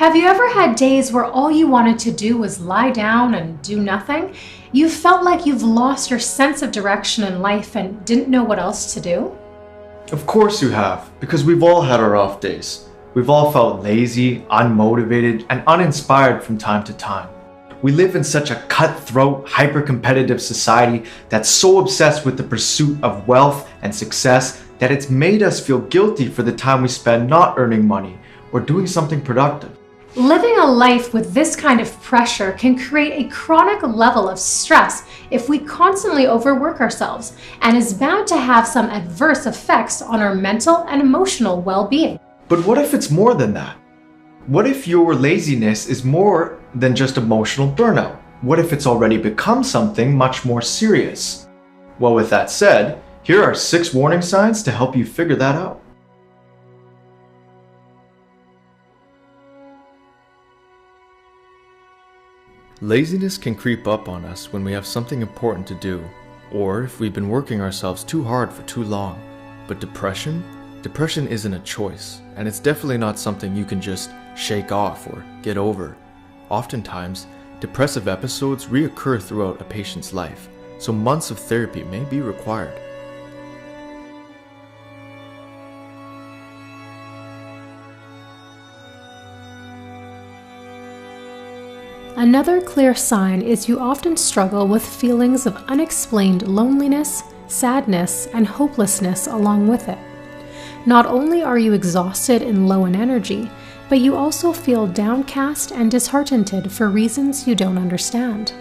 Have you ever had days where all you wanted to do was lie down and do nothing? You felt like you've lost your sense of direction in life and didn't know what else to do? Of course you have, because we've all had our off days. We've all felt lazy, unmotivated, and uninspired from time to time. We live in such a cutthroat, hyper-competitive society that's so obsessed with the pursuit of wealth and success that it's made us feel guilty for the time we spend not earning money or doing something productive. Living a life with this kind of pressure can create a chronic level of stress if we constantly overwork ourselves, and is bound to have some adverse effects on our mental and emotional well-being. But what if it's more than that? What if your laziness is more than just emotional burnout? What if it's already become something much more serious? Well, with that said, here are 6 warning signs to help you figure that out. Laziness can creep up on us when we have something important to do, or if we've been working ourselves too hard for too long. But depression isn't a choice, and it's definitely not something you can just shake off or get over. Oftentimes, depressive episodes reoccur throughout a patient's life, so months of therapy may be required. Another clear sign is you often struggle with feelings of unexplained loneliness, sadness, and hopelessness along with it. Not only are you exhausted and low in energy, but you also feel downcast and disheartened for reasons you don't understand.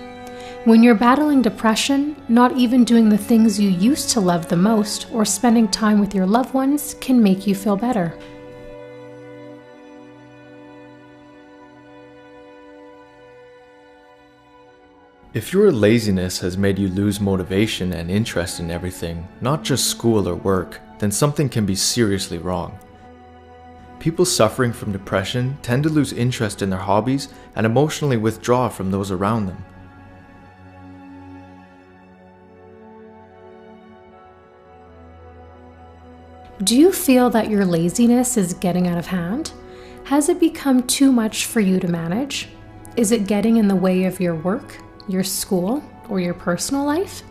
When you're battling depression, not even doing the things you used to love the most or spending time with your loved ones can make you feel better. If your laziness has made you lose motivation and interest in everything, not just school or work, then something can be seriously wrong. People suffering from depression tend to lose interest in their hobbies and emotionally withdraw from those around them. Do you feel that your laziness is getting out of hand? Has it become too much for you to manage? Is it getting in the way of your work, your school, or your personal life?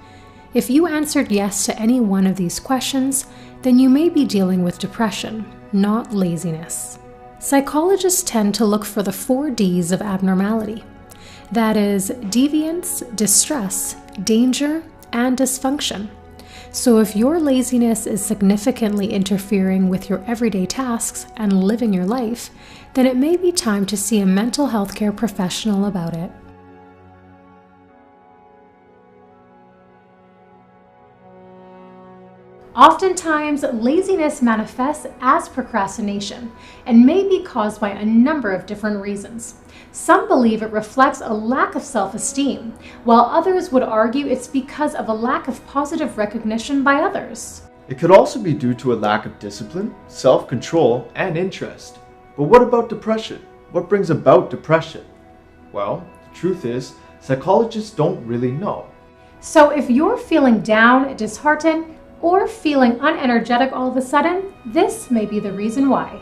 If you answered yes to any one of these questions, then you may be dealing with depression, not laziness. Psychologists tend to look for the 4 Ds of abnormality. That is, deviance, distress, danger, and dysfunction. So if your laziness is significantly interfering with your everyday tasks and living your life, then it may be time to see a mental health care professional about it. Oftentimes, laziness manifests as procrastination and may be caused by a number of different reasons. Some believe it reflects a lack of self-esteem, while others would argue it's because of a lack of positive recognition by others. It could also be due to a lack of discipline, self-control, and interest. But what about depression? What brings about depression? Well, the truth is, psychologists don't really know. So if you're feeling down, disheartened, or feeling unenergetic all of a sudden, this may be the reason why.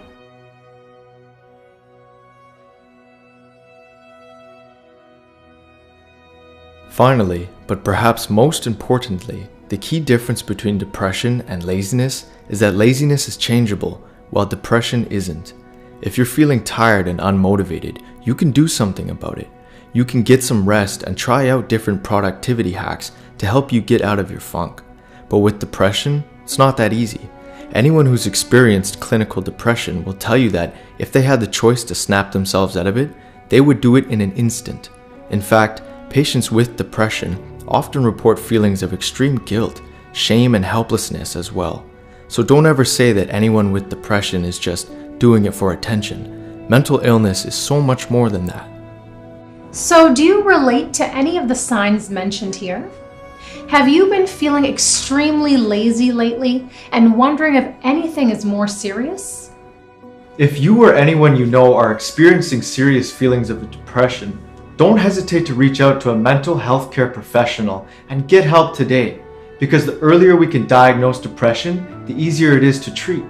Finally, but perhaps most importantly, the key difference between depression and laziness is that laziness is changeable, while depression isn't. If you're feeling tired and unmotivated, you can do something about it. You can get some rest and try out different productivity hacks to help you get out of your funk. But with depression, it's not that easy. Anyone who's experienced clinical depression will tell you that if they had the choice to snap themselves out of it, they would do it in an instant. In fact, patients with depression often report feelings of extreme guilt, shame, and helplessness as well. So don't ever say that anyone with depression is just doing it for attention. Mental illness is so much more than that. So do you relate to any of the signs mentioned here? Have you been feeling extremely lazy lately and wondering if anything is more serious? If you or anyone you know are experiencing serious feelings of depression, don't hesitate to reach out to a mental health care professional and get help today, because the earlier we can diagnose depression, the easier it is to treat.